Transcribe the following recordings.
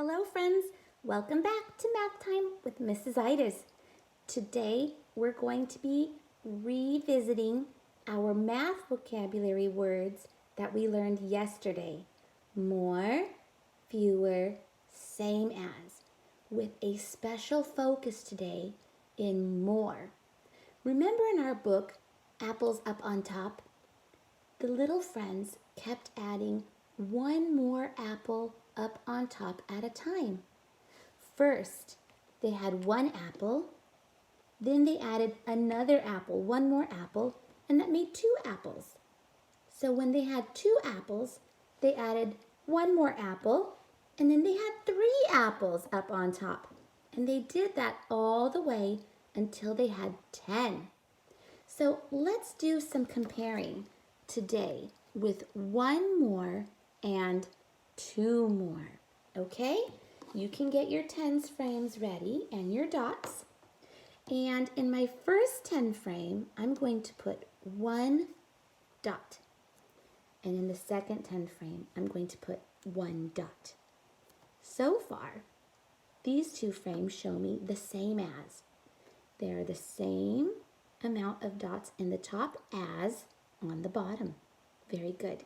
Hello friends, welcome back to Math Time with Mrs. Itis. Today we're going to be revisiting our math vocabulary words that we learned yesterday. More, fewer, same as, with a special focus today in more. Remember in our book, Apples Up on Top? The little friends kept adding one more apple up on top at a time. First, they had one apple, then they added another apple, one more apple, and that made two apples. So when they had two apples, they added one more apple, and then they had three apples up on top. And they did that all the way until they had 10. So let's do some comparing today with one more and two more, okay? You can get your tens frames ready and your dots. And in my first 10 frame, I'm going to put one dot. And in the second 10 frame, I'm going to put one dot. So far, these two frames show me the same as. They're the same amount of dots in the top as on the bottom. Very good.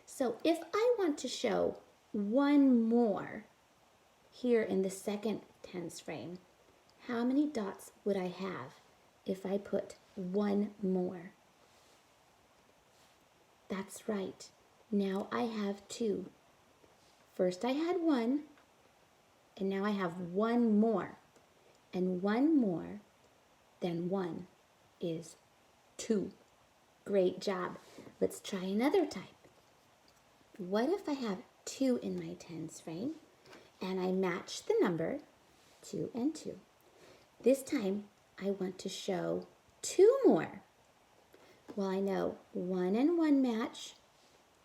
So if I want to show one more here in the second tens frame, how many dots would I have if I put one more? That's right. Now I have two. First I had one, and now I have one more. And one more than one is two. Great job. Let's try another type. What if I have 2 in my tens frame and I match the number 2 and 2? This time I want to show 2 more. Well, I know 1 and 1 match,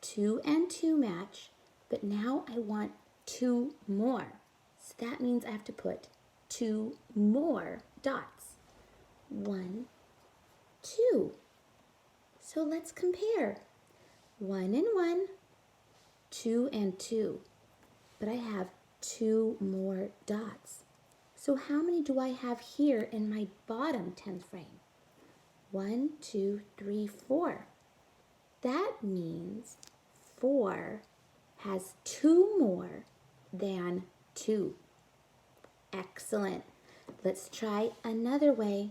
2 and 2 match, but now I want 2 more. So that means I have to put 2 more dots. 1, 2. So let's compare. 1 and 1, 2 and 2. But I have 2 more dots. So how many do I have here in my bottom 10th frame? 1, 2, 3, 4. That means 4 has 2 more than 2. Excellent. Let's try another way.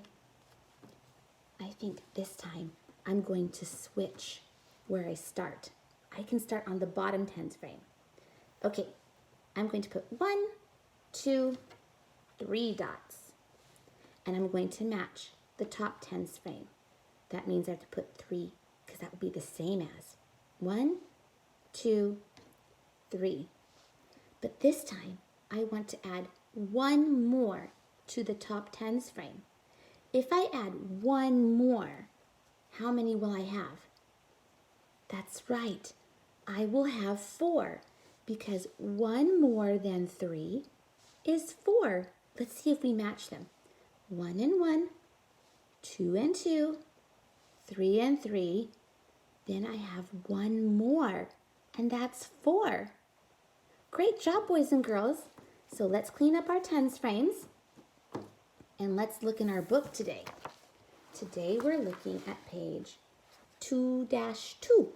I think this time I'm going to switch where I start. I can start on the bottom tens frame. Okay, I'm going to put 1, 2, 3 dots. And I'm going to match the top tens frame. That means I have to put 3 because that would be the same as 1, 2, 3. But this time I want to add one more to the top tens frame. If I add one more, how many will I have? That's right. I will have 4 because 1 more than 3 is 4. Let's see if we match them. 1 and 1, 2 and 2, 3 and 3. Then I have 1 more, and that's 4. Great job, boys and girls. So let's clean up our tens frames, and let's look in our book today. Today we're looking at page 2-2.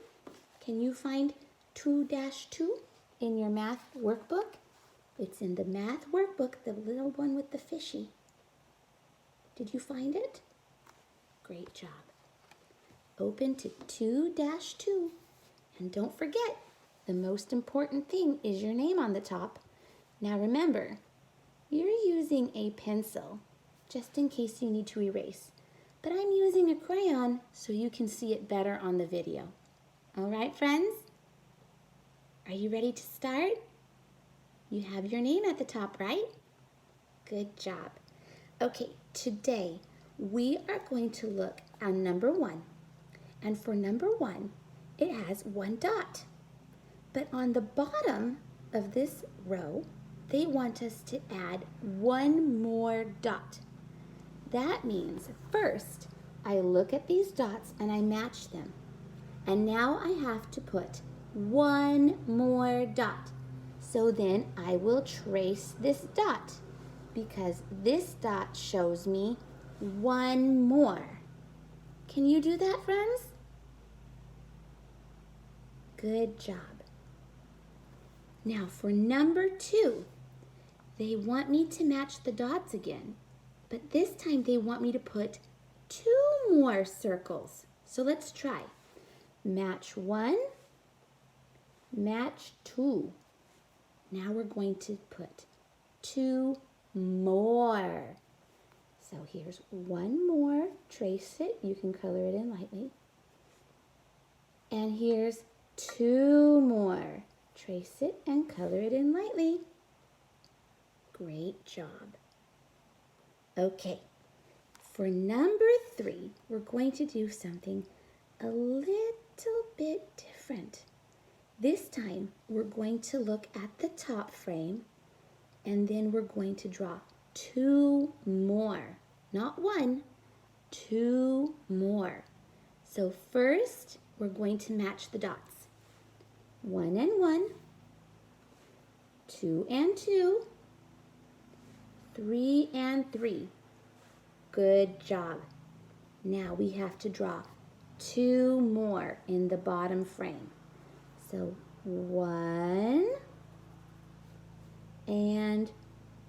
Can you find 2-2 in your math workbook? It's in the math workbook, the little one with the fishy. Did you find it? Great job. Open to 2-2. And don't forget, the most important thing is your name on the top. Now remember, you're using a pencil just in case you need to erase. But I'm using a crayon so you can see it better on the video. All right, friends? Are you ready to start? You have your name at the top, right? Good job. Okay, today we are going to look at number 1. And for number 1, it has 1 dot. But on the bottom of this row, they want us to add 1 more dot. That means first, I look at these dots and I match them. And now I have to put 1 more dot. So then I will trace this dot because this dot shows me one more. Can you do that, friends? Good job. Now for number 2, they want me to match the dots again, but this time they want me to put 2 more circles. So let's try. Match 1, match 2. Now we're going to put 2 more. So here's one more. Trace it. You can color it in lightly. And here's 2 more. Trace it and color it in lightly. Great job. Okay, for number 3, we're going to do something a little bit different. This time, we're going to look at the top frame, and then we're going to draw 2 more. Not 1, 2 more. So first, we're going to match the dots. 1 and 1, 2 and 2, 3 and 3. Good job. Now we have to draw 2 more in the bottom frame. So 1 and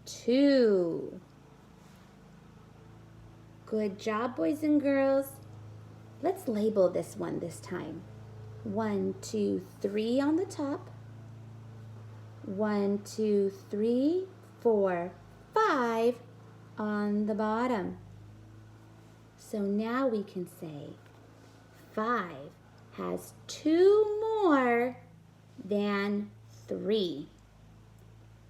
2. Good job, boys and girls. Let's label this one this time. 1, 2, 3 on the top. 1, 2, 3, 4, 5 on the bottom. So now we can say 5 has 2 more than 3.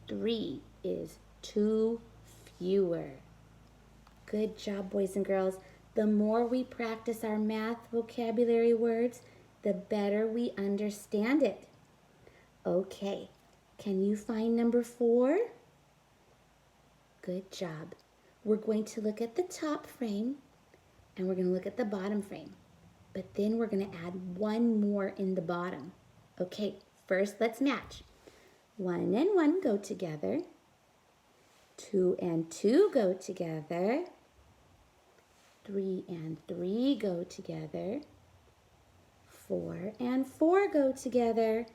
3 is 2 fewer. Good job, boys and girls. The more we practice our math vocabulary words, the better we understand it. Okay, can you find number 4? Good job. We're going to look at the top frame and we're going to look at the bottom frame. But then we're going to add 1 more in the bottom. Okay, first let's match. 1 and 1 go together. 2 and 2 go together. 3 and 3 go together. 4 and 4 go together.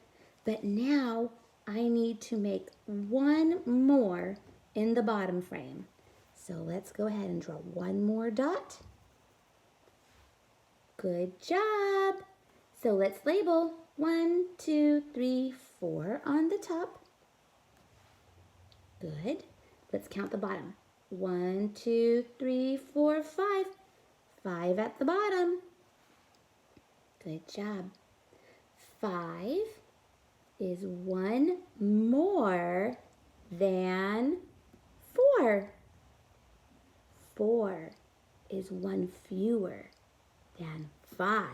But now I need to make 1 more in the bottom frame. So let's go ahead and draw 1 more dot. Good job. So let's label 1, 2, 3, 4 on the top. Good. Let's count the bottom. 1, 2, 3, 4, 5. 5 at the bottom. Good job. 5 is 1 more than 4. 4 is 1 fewer than 5.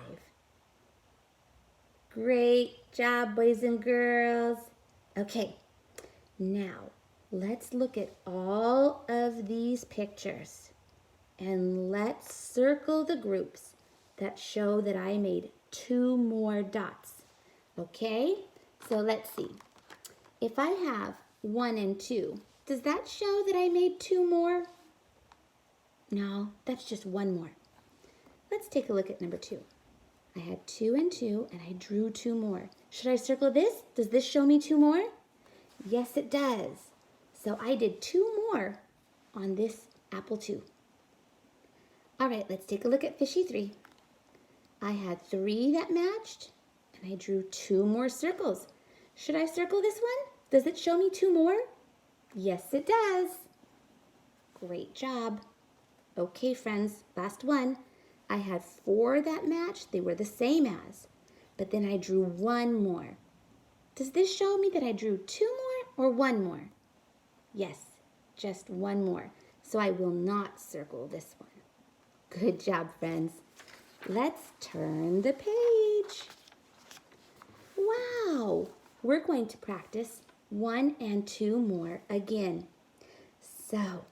Great job, boys and girls. Okay, now let's look at all of these pictures and let's circle the groups that show that I made 2 more dots. Okay, so let's see. If I have 1 and 2, does that show that I made 2 more? No, that's just 1 more. Let's take a look at number 2. I had 2 and 2, and I drew 2 more. Should I circle this? Does this show me 2 more? Yes, it does. So I did 2 more on this apple 2. All right, let's take a look at fishy 3. I had 3 that matched, and I drew 2 more circles. Should I circle this one? Does it show me 2 more? Yes, it does. Great job. Okay, friends, last one. I had 4 that matched. They were the same as, but then I drew 1 more. Does this show me that I drew 2 more or 1 more? Yes, just 1 more. So I will not circle this one. Good job, friends. Let's turn the page. Wow, we're going to practice 1 and 2 more again. So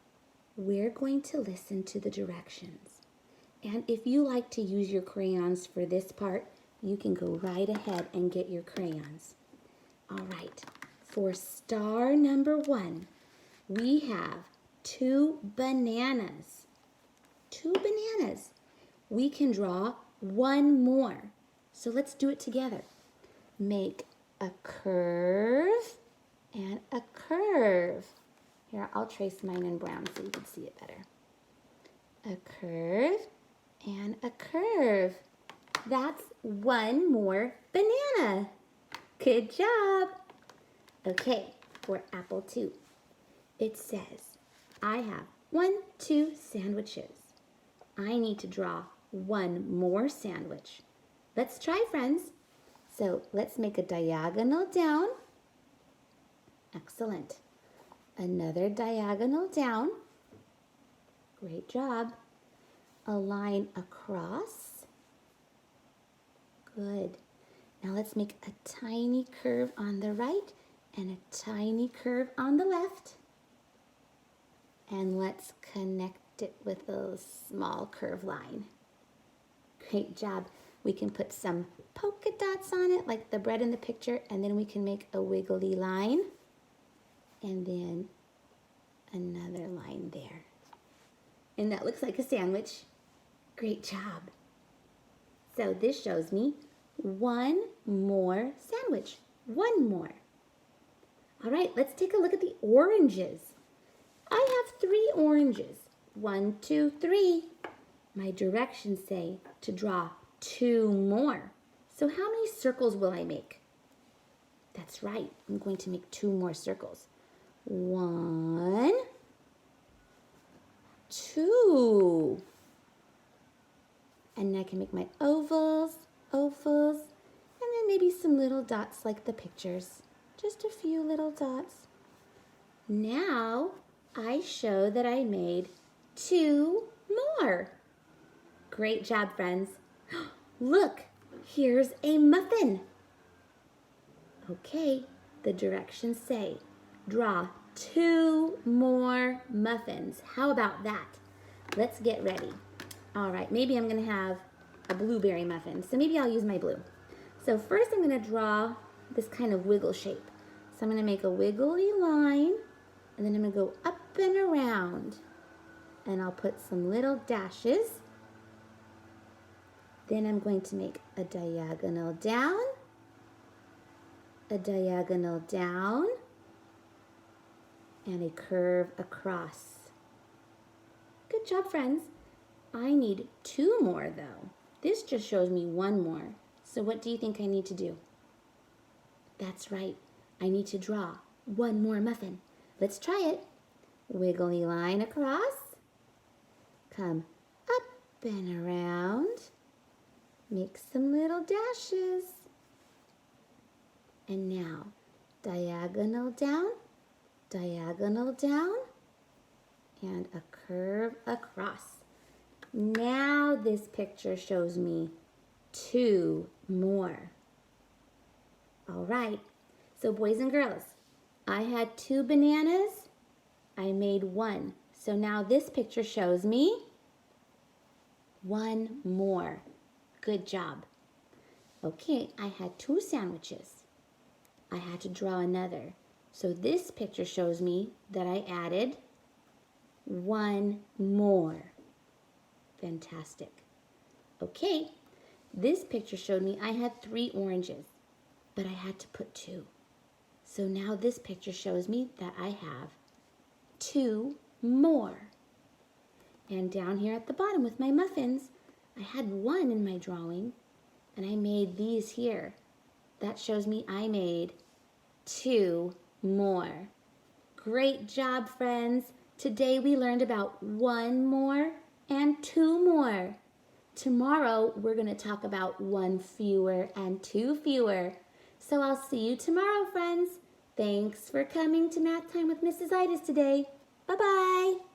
we're going to listen to the directions. And if you like to use your crayons for this part, you can go right ahead and get your crayons. All right, for star number 1, we have 2 bananas. 2 bananas. We can draw 1 more. So let's do it together. Make a curve and a curve. Here, I'll trace mine in brown so you can see it better. A curve and a curve. That's 1 more banana. Good job. Okay, for apple 2, it says, I have 1, 2 sandwiches. I need to draw 1 more sandwich. Let's try, friends. So let's make a diagonal down. Excellent. Another diagonal down. Great job. A line across. Good. Now let's make a tiny curve on the right and a tiny curve on the left. And let's connect it with a small curve line. Great job. We can put some polka dots on it like the bread in the picture, and then we can make a wiggly line and then another line there. And that looks like a sandwich. Great job. So this shows me 1 more sandwich. 1 more. All right, let's take a look at the oranges. I have 3 oranges. 1, 2, 3. My directions say to draw 2 more. So how many circles will I make? That's right, I'm going to make 2 more circles. 1, 2. And I can make my ovals, and then maybe some little dots like the pictures. Just a few little dots. Now I show that I made 2 more. Great job, friends. Look, here's a muffin. Okay, the directions say draw 2 more muffins. How about that? Let's get ready. All right, maybe I'm going to have a blueberry muffin, so maybe I'll use my blue. So first I'm going to draw this kind of wiggle shape. So I'm going to make a wiggly line, and then I'm going to go up and around. And I'll put some little dashes. Then I'm going to make a diagonal down, a diagonal down, and a curve across. Good job, friends. I need 2 more, though. This just shows me 1 more. So what do you think I need to do? That's right. I need to draw 1 more muffin. Let's try it. Wiggly line across. Come up and around. Make some little dashes. And now, diagonal down, and a curve across. Now this picture shows me 2 more. All right, so boys and girls, I had 2 bananas. I made 1. So now this picture shows me 1 more. Good job. Okay, I had 2 sandwiches. I had to draw another. So this picture shows me that I added 1 more. Fantastic. Okay, this picture showed me I had 3 oranges, but I had to put 2. So now this picture shows me that I have 2 more. And down here at the bottom with my muffins, I had 1 in my drawing, and I made these here. That shows me I made 2 more. Great job, friends. Today we learned about 1 more and 2 more. Tomorrow we're going to talk about 1 fewer and 2 fewer. So I'll see you tomorrow, friends. Thanks for coming to Math Time with Mrs. Itis today. Bye-bye.